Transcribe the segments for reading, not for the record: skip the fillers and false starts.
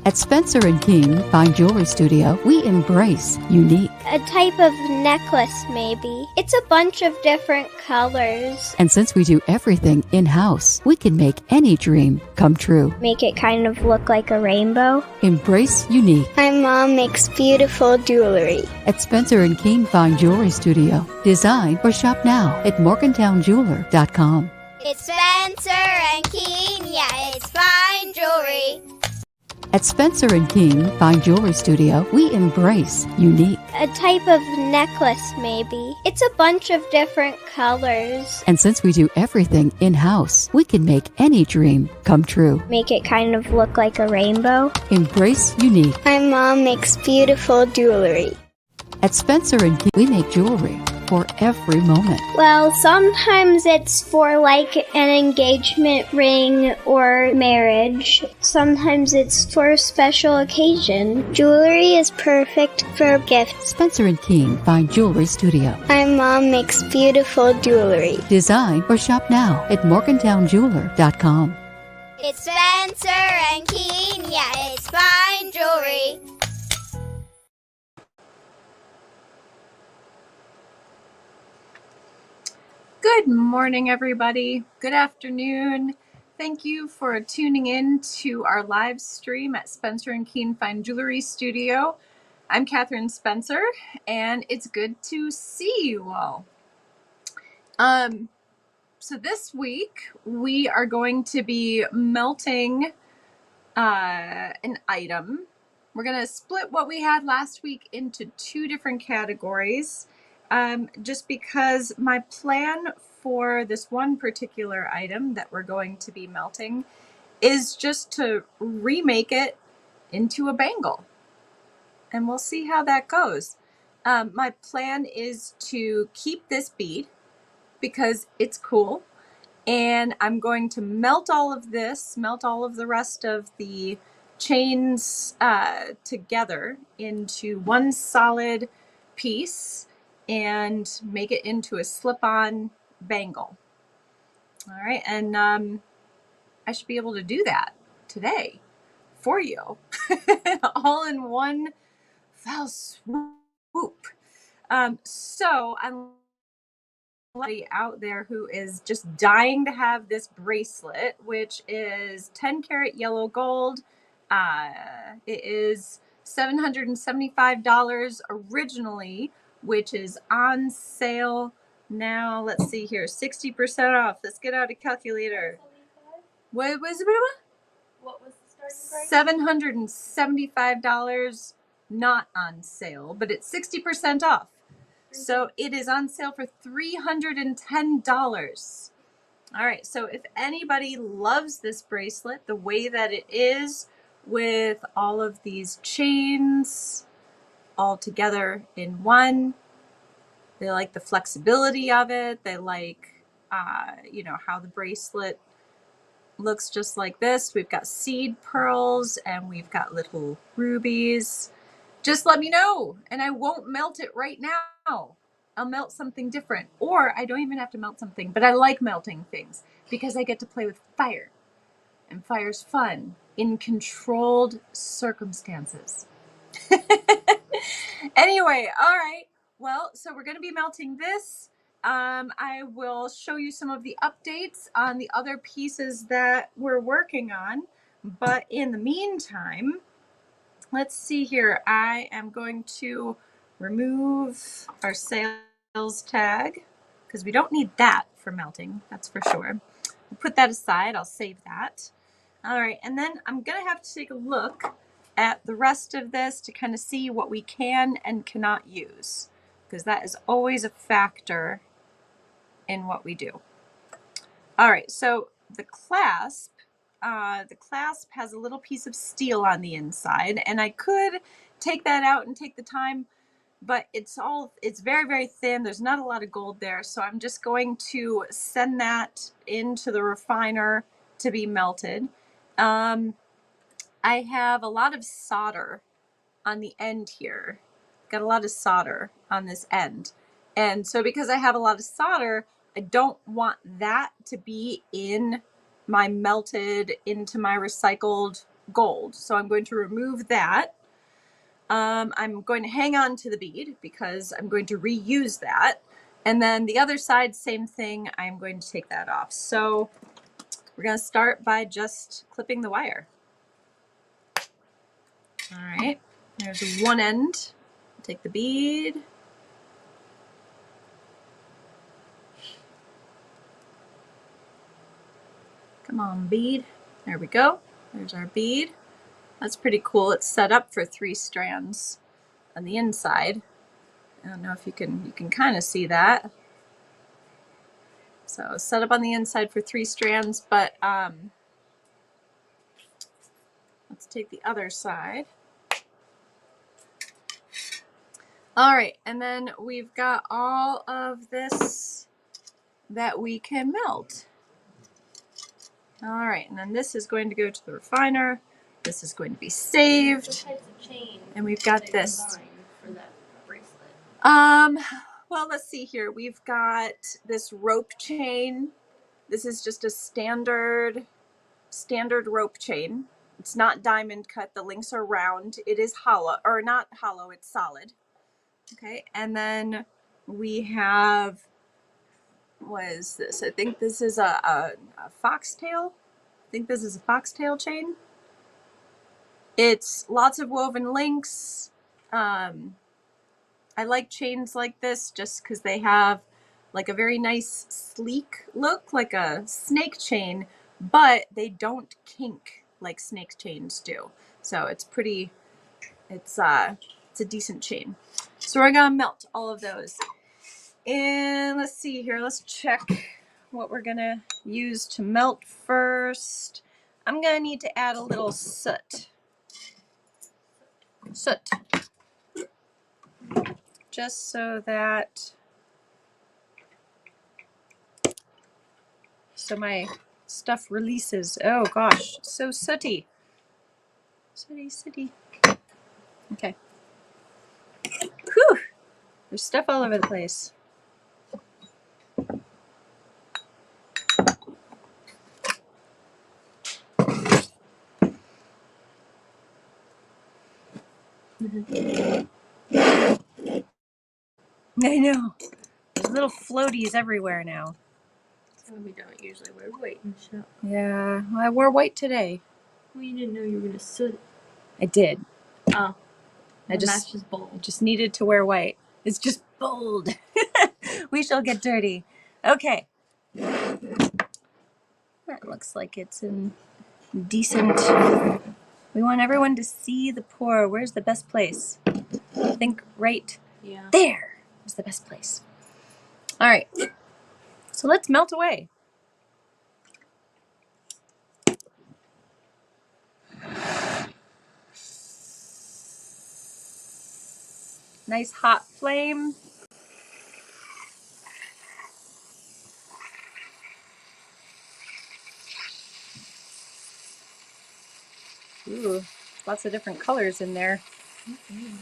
At Spencer & King Fine Jewelry Studio, we embrace unique. A type of necklace, maybe. It's a bunch of different colors. And since we do everything in-house, we can make any dream come true. Make it kind of look like a rainbow. Embrace unique. My mom makes beautiful jewelry. At Spencer & King Fine Jewelry Studio. Design or shop now at morgantownjeweler.com. It's Spencer and Keane, yeah, it's fine jewelry. At Spencer & King Fine Jewelry Studio, we embrace unique. A type of necklace, maybe. It's a bunch of different colors. And since we do everything in-house, we can make any dream come true. Make it kind of look like a rainbow. Embrace unique. My mom makes beautiful jewelry. At Spencer & King, we make jewelry for every moment. Well, sometimes it's for like an engagement ring or marriage. Sometimes it's for a special occasion. Jewelry is perfect for gifts. Spencer & King Fine Jewelry Studio. My mom makes beautiful jewelry. Design or shop now at morgantownjeweler.com. It's Spencer and Keane, yeah, it's fine jewelry. Good morning, everybody. Good afternoon. Thank you for tuning in to our live stream at Spencer & Keane Fine Jewelry Studio. I'm Katherine Spencer, and it's good to see you all. So this week, we are going to be melting an item. We're going to split what we had last week into two different categories. Just because my plan for this one particular item that we're going to be melting is just to remake it into a bangle. And we'll see how that goes. My plan is to keep this bead because it's cool. And I'm going to melt all of this, melt all of the rest of the chains together into one solid piece and make it into a slip-on bangle. All right, and I should be able to do that today for you, all in one fell swoop. So I'm out there who is just dying to have this bracelet, which is 10 karat yellow gold. It is $775 originally, which is on sale now. Let's see here, 60% off. Let's get out a calculator. What was it? What was the starting price? $775, not on sale, but it's 60% off. So it is on sale for $310. All right, so if anybody loves this bracelet the way that it is, with all of these chains all together in one, they like the flexibility of it. They like, how the bracelet looks just like this. We've got seed pearls and we've got little rubies. Just let me know and I won't melt it right now. I'll melt something different, or I don't even have to melt something, but I like melting things because I get to play with fire, and fire's fun in controlled circumstances. Anyway, all right. Well, so we're going to be melting this. I will show you some of the updates on the other pieces that we're working on. But in the meantime, let's see here. I am going to remove our sales tag because we don't need that for melting. That's for sure. We'll put that aside. I'll save that. All right. And then I'm going to have to take a look at the rest of this to kind of see what we can and cannot use, because that is always a factor in what we do. All right, so the clasp has a little piece of steel on the inside, and I could take that out and take the time, but it's very, very thin. There's not a lot of gold there, so I'm just going to send that into the refiner to be melted. I have a lot of solder on the end here. Got a lot of solder on this end. And so because I have a lot of solder, I don't want that to be in my melted into my recycled gold. So I'm going to remove that. I'm going to hang on to the bead because I'm going to reuse that. And then the other side, same thing, I'm going to take that off. So we're going to start by just clipping the wire. All right, there's one end. Take the bead. Come on, bead. There we go. There's our bead. That's pretty cool. It's set up for 3 strands on the inside. I don't know if you can kind of see that. So set up on the inside for 3 strands, but let's take the other side. All right, and then we've got all of this that we can melt. All right, and then this is going to go to the refiner. This is going to be saved. And we've got this. For that bracelet. Well, let's see here. We've got this rope chain. This is just a standard rope chain. It's not diamond cut. The links are round. It is hollow, or not hollow, it's solid. Okay, and then we have, what is this? I think this is a foxtail. I think this is a foxtail chain. It's lots of woven links. I like chains like this just because they have like a very nice sleek look, like a snake chain, but they don't kink like snake chains do. So it's pretty, it's a decent chain. So we're gonna melt all of those. And let's see here, let's check what we're gonna use to melt first. I'm gonna need to add a little soot. Just so that, so my stuff releases. Oh gosh, so sooty. Sooty. Okay. Whew, there's stuff all over the place. I know. There's little floaties everywhere now. So we don't usually wear white and shit. Yeah, I wore white today. Well, you didn't know you were gonna soot. I did. Oh. I match is bold. just needed to wear white. It's just bold. We shall get dirty. Okay. That looks like it's in decent. We want everyone to see the pour. Where's the best place? I think right there is the best place. All right. So let's melt away. Nice hot flame. Ooh, lots of different colors in there. Mm-hmm.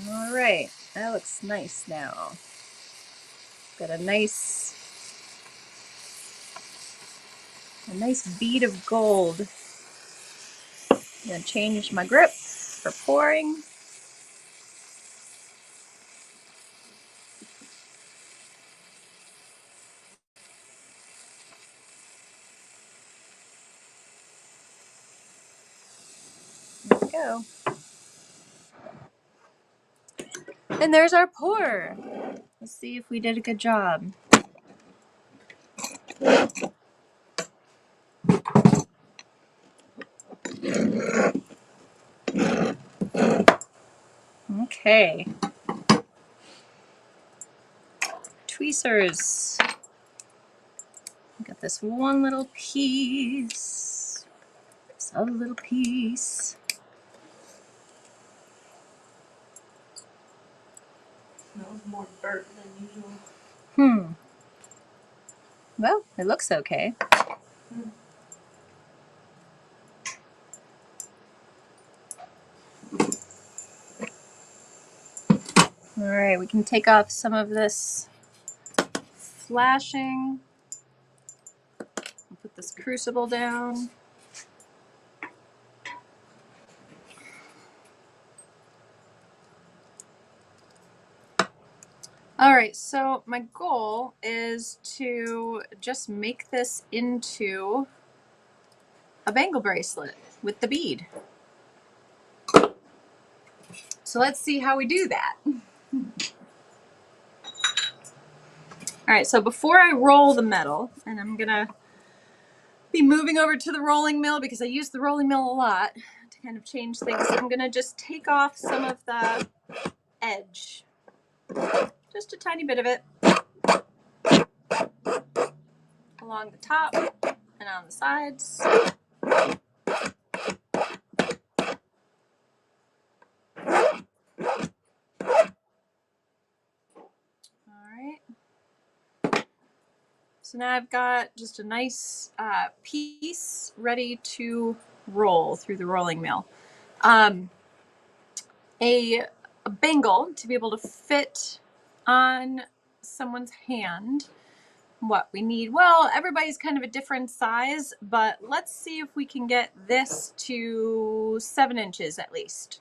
All right, that looks nice now. Got a nice bead of gold. I'm gonna change my grip for pouring. There we go. And there's our pour. Let's see if we did a good job. Okay. Tweezers. Got this one little piece. This other little piece. Smells more burnt than usual. Well, it looks okay. All right, we can take off some of this flashing. Put this crucible down. All right, so my goal is to just make this into a bangle bracelet with the bead. So let's see how we do that. All right, so before I roll the metal, and I'm gonna be moving over to the rolling mill because I use the rolling mill a lot to kind of change things. I'm gonna just take off some of the edge, just a tiny bit of it, along the top and on the sides. All right. So now I've got just a nice piece ready to roll through the rolling mill. A bangle to be able to fit on someone's hand. What we need, well, everybody's kind of a different size, but let's see if we can get this to 7 inches at least.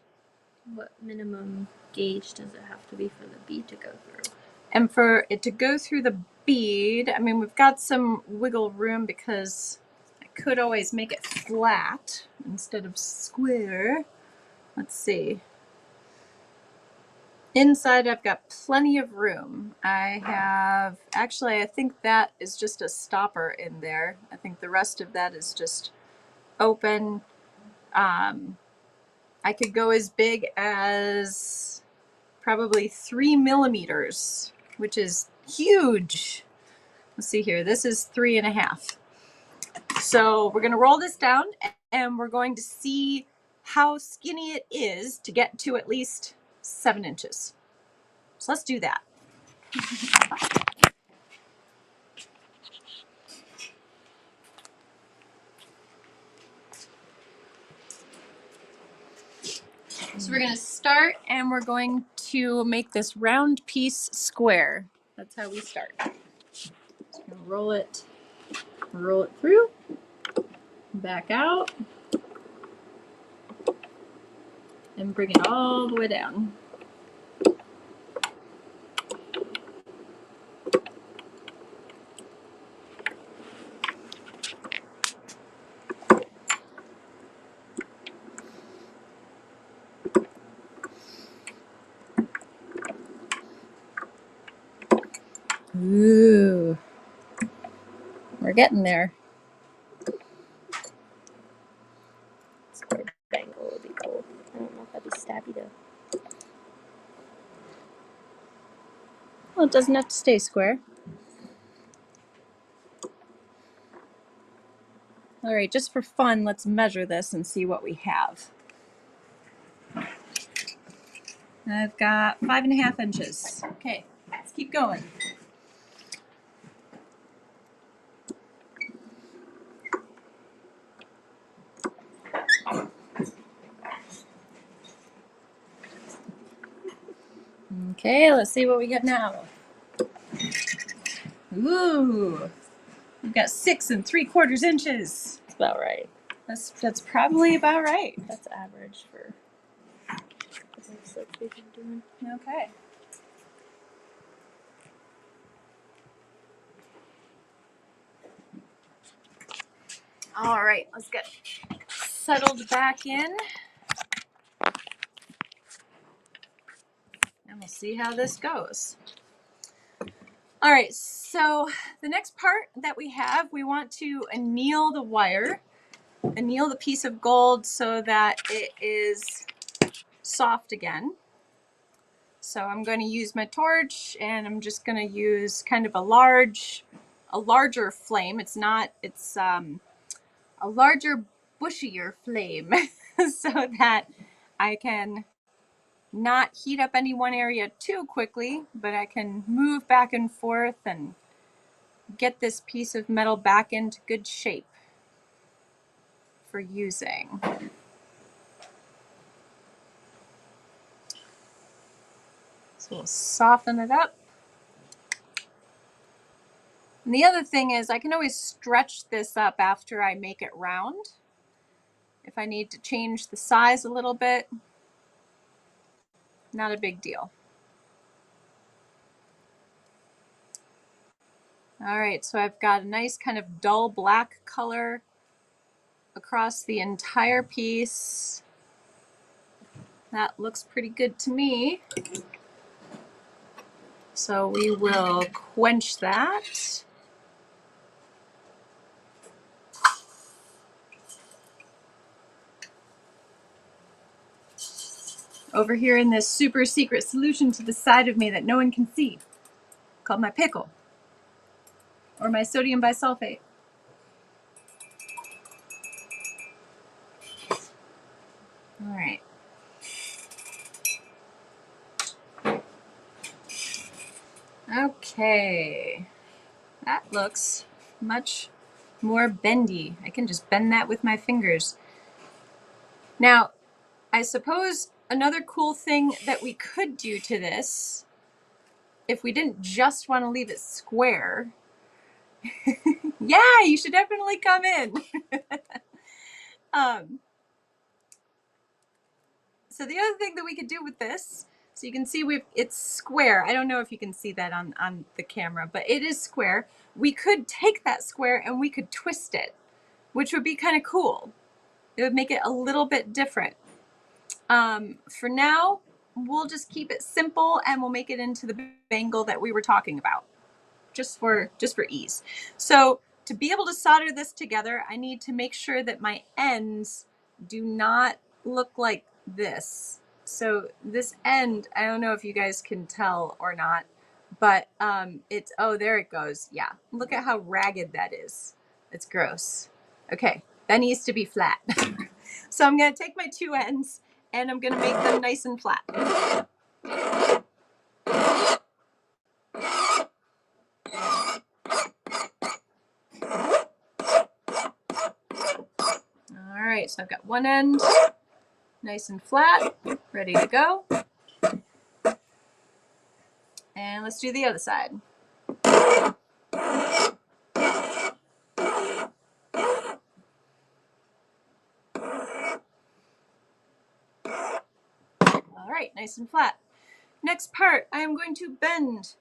What minimum gauge does it have to be for the bead to go through? And for it to go through the bead, I mean, we've got some wiggle room because I could always make it flat instead of square. Let's see. Inside, I've got plenty of room. I think that is just a stopper in there. I think the rest of that is just open. I could go as big as probably 3 millimeters, which is huge. Let's see here. This is 3.5. So we're going to roll this down and we're going to see how skinny it is to get to at least 7 inches. So let's do that. So we're going to start and we're going to make this round piece square. That's how we start. Just going to roll it through, back out, and bring it all the way down. Ooh, we're getting there. Square bangle would be cool. I don't know if that'd be stabby though. Well, it doesn't have to stay square. All right, just for fun, let's measure this and see what we have. I've got 5.5 inches. Okay, let's keep going. Okay, let's see what we get now. Ooh, we've got 6 3/4 inches. That's about right. That's probably about right. That's average for the bracelets we've been doing. Okay. All right, let's get settled back in. And we'll see how this goes. All right, so the next part that we want to anneal the wire, anneal the piece of gold so that it is soft again. So I'm going to use my torch and I'm just going to use kind of a larger flame. It's a larger, bushier flame so that I can not heat up any one area too quickly, but I can move back and forth and get this piece of metal back into good shape for using. So we'll soften it up. And the other thing is I can always stretch this up after I make it round. If I need to change the size a little bit, not a big deal. All right, so I've got a nice kind of dull black color across the entire piece. That looks pretty good to me. So we will quench that. Over here in this super secret solution to the side of me that no one can see, called my pickle, or my sodium bisulfate. All right. Okay. That looks much more bendy. I can just bend that with my fingers. Now, I suppose another cool thing that we could do to this, if we didn't just want to leave it square, yeah, you should definitely come in. So the other thing that we could do with this, so you can see it's square. I don't know if you can see that on the camera, but it is square. We could take that square and we could twist it, which would be kind of cool. It would make it a little bit different. For now, we'll just keep it simple and we'll make it into the bangle that we were talking about, just for ease. So to be able to solder this together, I need to make sure that my ends do not look like this. So this end, I don't know if you guys can tell or not, but it's, oh, there it goes. Yeah, look at how ragged that is. It's gross. Okay, that needs to be flat. So I'm gonna take my two ends and I'm gonna make them nice and flat. All right, so I've got one end nice and flat, ready to go. And let's do the other side. All right, nice and flat. Next part, I am going to bend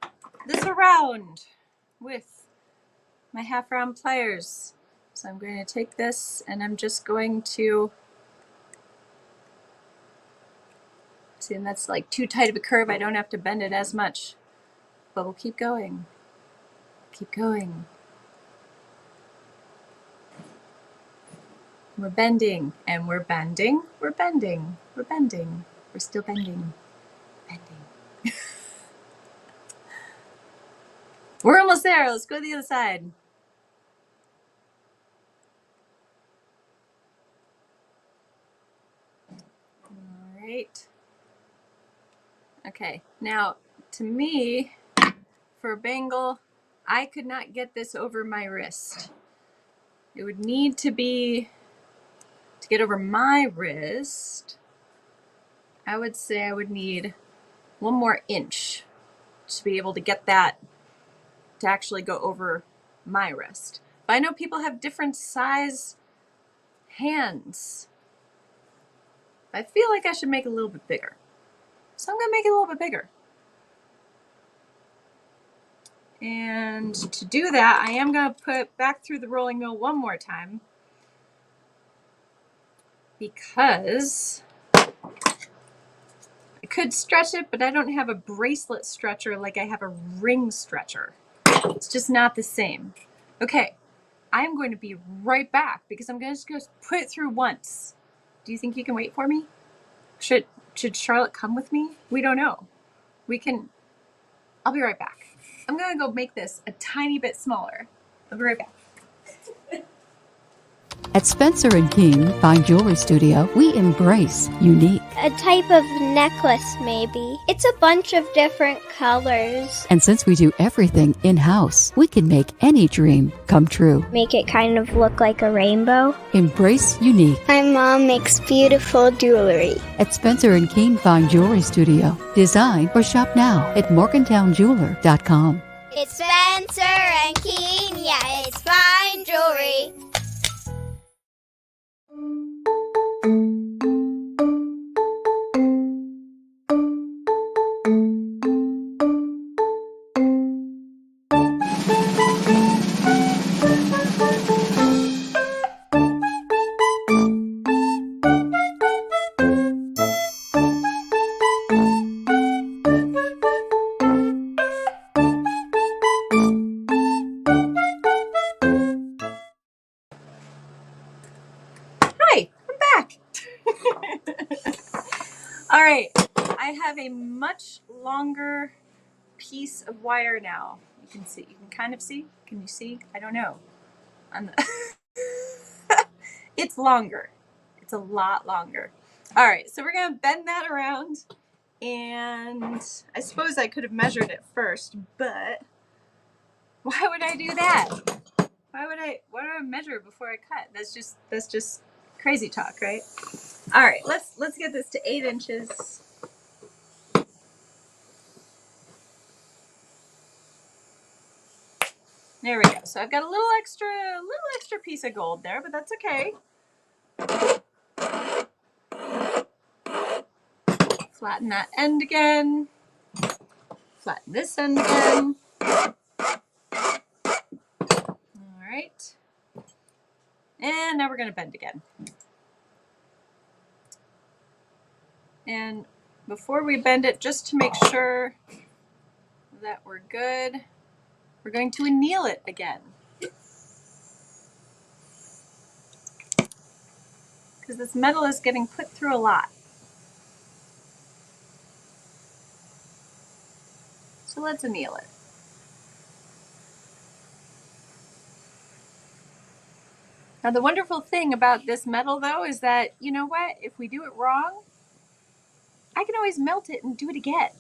this around with my half round pliers. So I'm going to take this and I'm just going to, see, and that's like too tight of a curve. I don't have to bend it as much, but we'll keep going. Keep going. We're bending and we're bending. We're bending. We're bending. We're still bending. Bending. We're almost there. Let's go to the other side. All right. Okay, now to me, for a bangle, I could not get this over my wrist. It would need to be, to get over my wrist, I would say I would need 1 more inch to be able to get that to actually go over my wrist. But I know people have different size hands. I feel like I should make it a little bit bigger. So I'm gonna make it a little bit bigger. And to do that, I am gonna put back through the rolling mill one more time because I could stretch it, but I don't have a bracelet stretcher like I have a ring stretcher. It's just not the same. Okay, I'm going to be right back because I'm just going to put it through once. Do you think you can wait for me? Should Charlotte come with me? We don't know. I'll be right back. I'm going to go make this a tiny bit smaller. I'll be right back. At Spencer and King Fine Jewelry Studio, we embrace unique. A type of necklace, maybe. It's a bunch of different colors. And since we do everything in-house, we can make any dream come true. Make it kind of look like a rainbow. Embrace unique. My mom makes beautiful jewelry. At Spencer and King Fine Jewelry Studio. Design or shop now at morgantownjeweler.com. It's Spencer and Keen, yeah, it's fine jewelry. All right, I have a much longer piece of wire now. You can see, you can kind of see. Can you see? I don't know. It's longer. It's a lot longer. All right, so we're gonna bend that around, and I suppose I could have measured it first, but why would I do that? Why do I measure before I cut? That's just crazy talk, right? All right, let's get this to 8 inches. There we go. So I've got a little extra piece of gold there, but that's okay. Flatten that end again. Flatten this end again. All right. And now we're going to bend again. And before we bend it, just to make sure that we're good, we're going to anneal it again. Because this metal is getting put through a lot. So let's anneal it. Now the wonderful thing about this metal though is that, you know what, if we do it wrong, I can always melt it and do it again.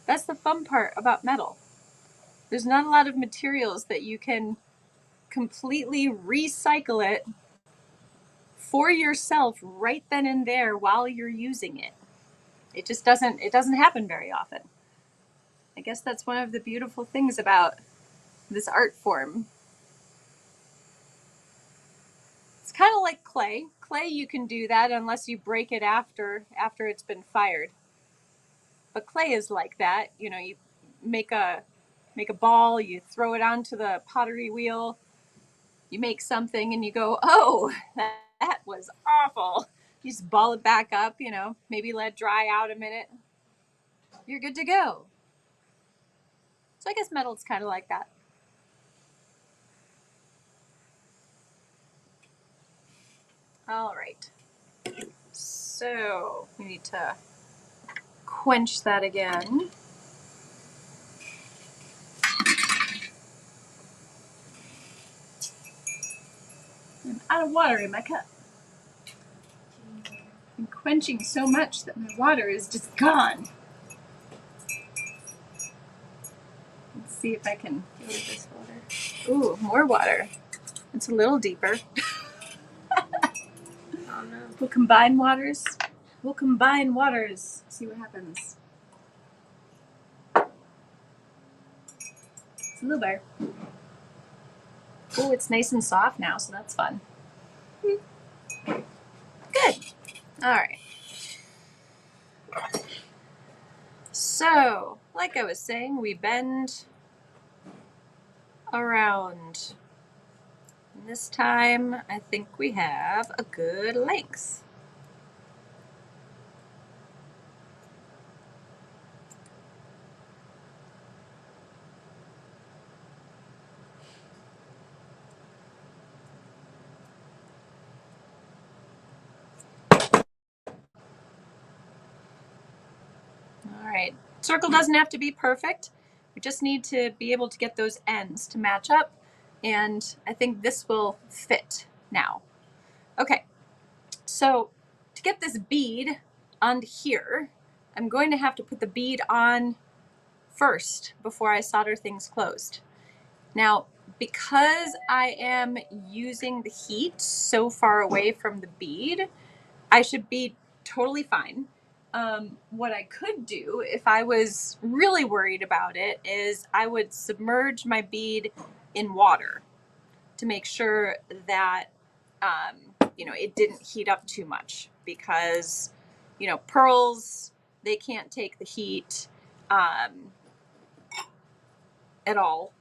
That's the fun part about metal. There's not a lot of materials that you can completely recycle it for yourself right then and there while you're using it. It just doesn't happen very often. I guess that's one of the beautiful things about this art form. It's kind of like clay. Clay, you can do that unless you break it after it's been fired. But clay is like that. You know, you make a ball, you throw it onto the pottery wheel, you make something and you go, oh, that was awful. You just ball it back up, you know, maybe let it dry out a minute. You're good to go. So I guess metal's kind of like that. All right. So we need to quench that again. I'm out of water in my cup. I'm quenching so much that my water is just gone. Let's see if I can deal with this water. Ooh, more water. It's a little deeper. Oh no. We'll combine waters. See what happens. It's a little better. Oh, it's nice and soft now, so that's fun. Good. All right. So, like I was saying, we bend around. And this time, I think we have a good length. All right. Circle doesn't have to be perfect. We just need to be able to get those ends to match up. and I think this will fit now. Okay, so to get this bead on here, I'm going to have to put the bead on first before I solder things closed. Now, because I am using the heat so far away from the bead, I should be totally fine. What I could do if I was really worried about it is I would submerge my bead in water to make sure that it didn't heat up too much, because pearls, they can't take the heat at all,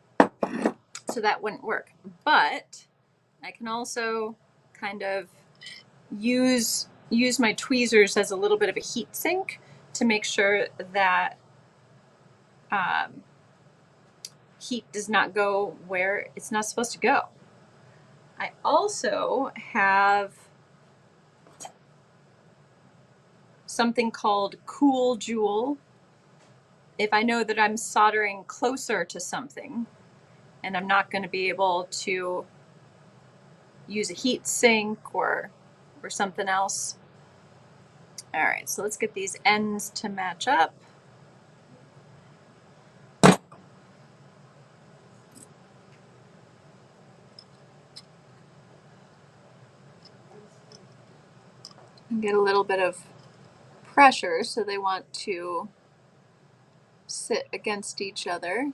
so that wouldn't work. But I can also kind of use my tweezers as a little bit of a heat sink to make sure that heat does not go where it's not supposed to go. I also have something called cool jewel. If I know that I'm soldering closer to something and I'm not going to be able to use a heat sink or something else. All right, so let's get these ends to match up. And get a little bit of pressure, so they want to sit against each other.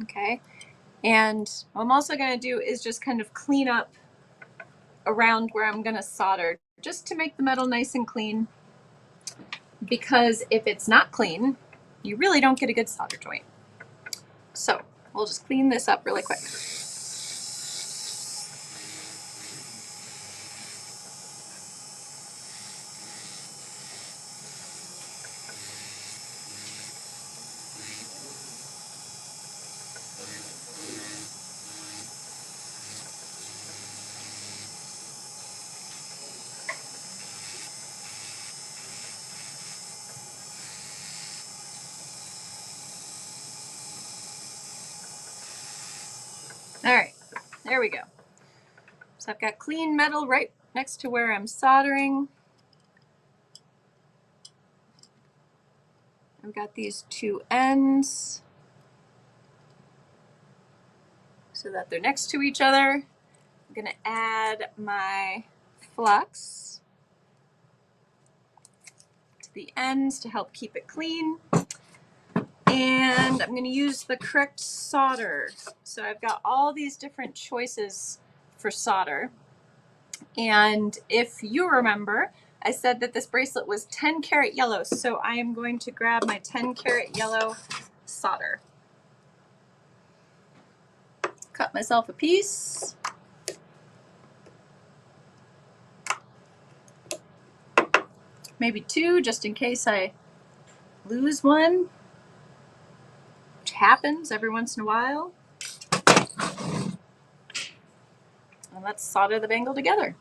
Okay, and what I'm also going to do is just kind of clean up around where I'm going to solder, just to make the metal nice and clean, because if it's not clean, you really don't get a good solder joint. So we'll just clean this up really quick. All right, there we go. So I've got clean metal right next to where I'm soldering. I've got these two ends so that they're next to each other. I'm going to add my flux to the ends to help keep it clean. And I'm going to use the correct solder. So I've got all these different choices for solder. And if you remember, I said that this bracelet was 10 karat yellow. So I am going to grab my 10 karat yellow solder. Cut myself a piece. Maybe two, just in case I lose one, which happens every once in a while. And let's solder the bangle together.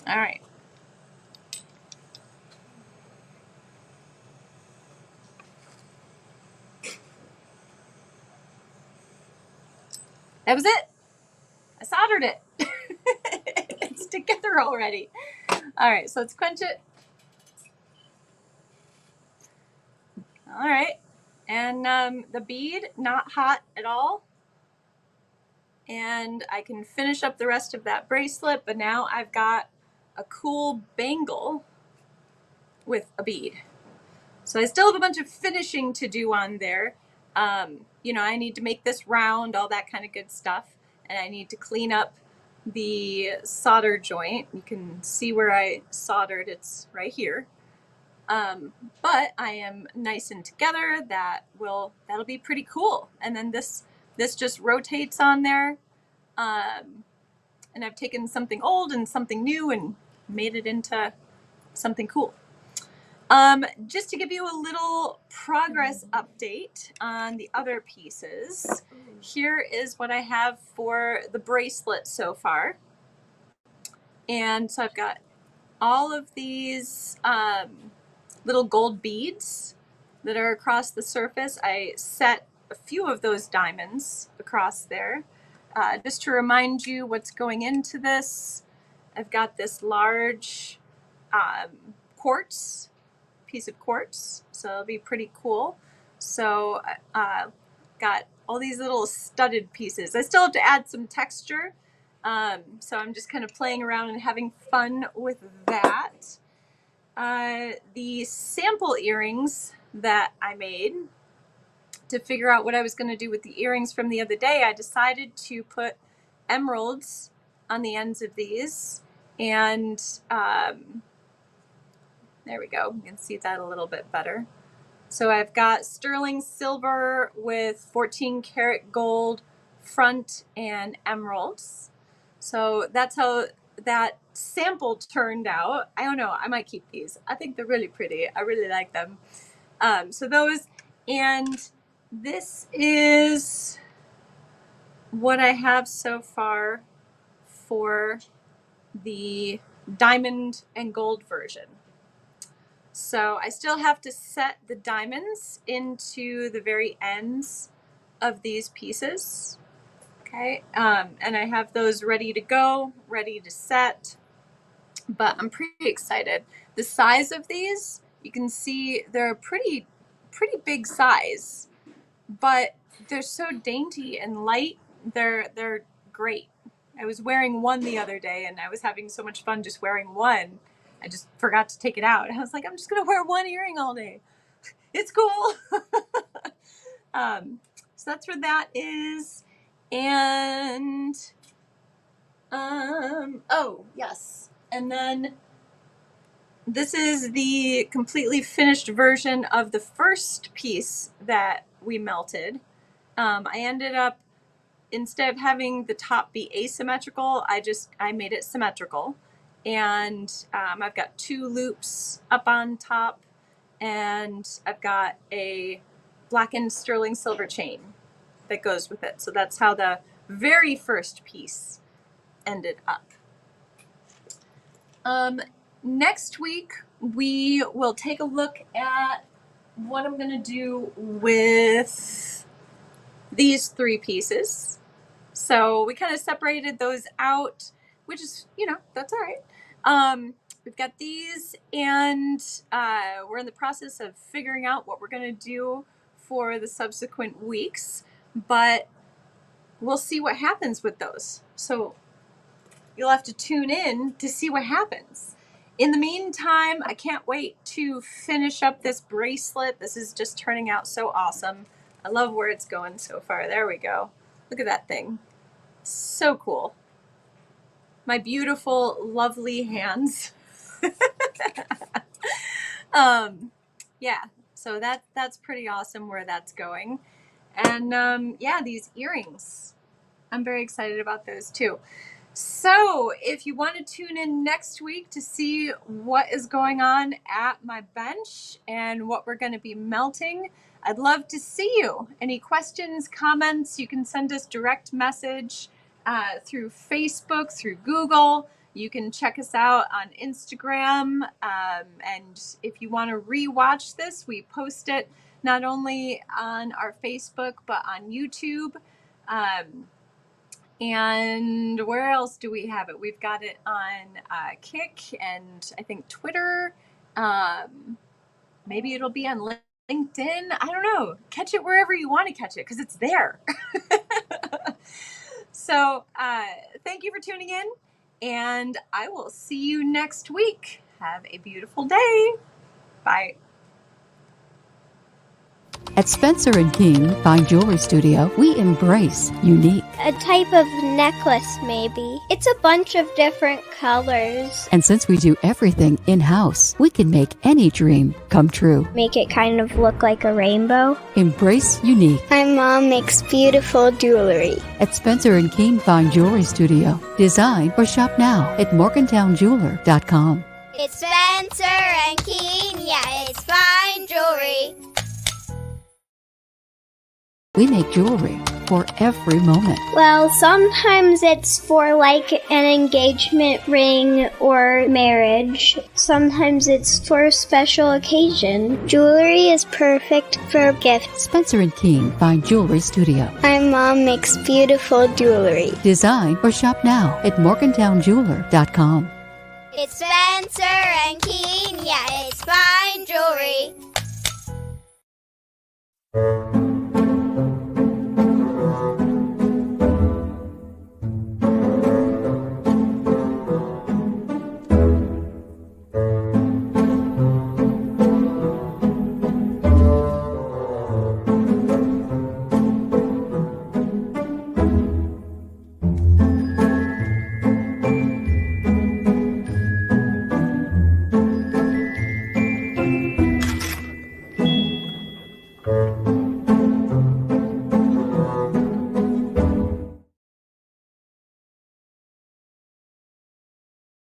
All right. That was it. I soldered it. It's together already. All right, so let's quench it. All right. And the bead, not hot at all. And I can finish up the rest of that bracelet, but now I've got a cool bangle with a bead. So I still have a bunch of finishing to do on there. I need to make this round, all that kind of good stuff. And I need to clean up the solder joint. You can see where I soldered, it's right here. But I am nice and together. That'll be pretty cool. And then this just rotates on there. And I've taken something old and something new and made it into something cool. Just to give you a little progress update on the other pieces, here is what I have for the bracelet so far. And so I've got all of these little gold beads that are across the surface. I set a few of those diamonds across there. Just to remind you what's going into this, I've got this large piece of quartz, so it'll be pretty cool. So got all these little studded pieces. I still have to add some texture, so I'm just kind of playing around and having fun with that. The sample earrings that I made to figure out what I was going to do with the earrings from the other day, I decided to put emeralds on the ends of these, and there we go. You can see that a little bit better. So I've got sterling silver with 14 karat gold front and emeralds. So that's how that sample turned out. I don't know. I might keep these. I think they're really pretty. I really like them. So those, and this is what I have so far for the diamond and gold version. So I still have to set the diamonds into the very ends of these pieces. Okay, and I have those ready to go, ready to set, but I'm pretty excited. The size of these, you can see they're a pretty big size, but they're so dainty and light. They're great. I was wearing one the other day and I was having so much fun just wearing one. I just forgot to take it out. I was like, I'm just going to wear one earring all day. It's cool. So that's where that is. And, oh, yes. And then this is the completely finished version of the first piece that we melted. I ended up, instead of having the top be asymmetrical, I made it symmetrical. And I've got 2 loops up on top, and I've got a blackened sterling silver chain that goes with it. So that's how the very first piece ended up. Next week, we will take a look at what I'm going to do with these 3 pieces. So we kind of separated those out, which is, that's all right. We've got these, and we're in the process of figuring out what we're going to do for the subsequent weeks, but we'll see what happens with those. So you'll have to tune in to see what happens. In the meantime, I can't wait to finish up this bracelet. This is just turning out so awesome. I love where it's going so far. There we go. Look at that thing. So cool. My beautiful, lovely hands. Yeah, so that's pretty awesome where that's going. And yeah, these earrings, I'm very excited about those too. So if you want to tune in next week to see what is going on at my bench and what we're going to be melting, I'd love to see you. Any questions, comments, you can send us direct message through Facebook, through Google. You can check us out on Instagram. And if you want to rewatch this, we post it not only on our Facebook, but on YouTube. And where else do we have it? We've got it on Kick and I think Twitter. Maybe it'll be on LinkedIn. I don't know. Catch it wherever you want to catch it because it's there. So thank you for tuning in, and I will see you next week. Have a beautiful day. Bye. At Spencer & King Fine Jewelry Studio, we embrace unique. A type of necklace, maybe. It's a bunch of different colors. And since we do everything in-house, we can make any dream come true. Make it kind of look like a rainbow. Embrace unique. My mom makes beautiful jewelry. At Spencer & King Fine Jewelry Studio. Design or shop now at morgantownjeweler.com. It's Spencer and Keen, yeah, it's fine jewelry. We make jewelry for every moment. Well, sometimes it's for like an engagement ring or marriage. Sometimes it's for a special occasion. Jewelry is perfect for gifts. Spencer and Keene Fine Jewelry Studio. My mom makes beautiful jewelry. Design or shop now at morgantownjeweler.com. It's Spencer and Keen, yeah, it's fine jewelry.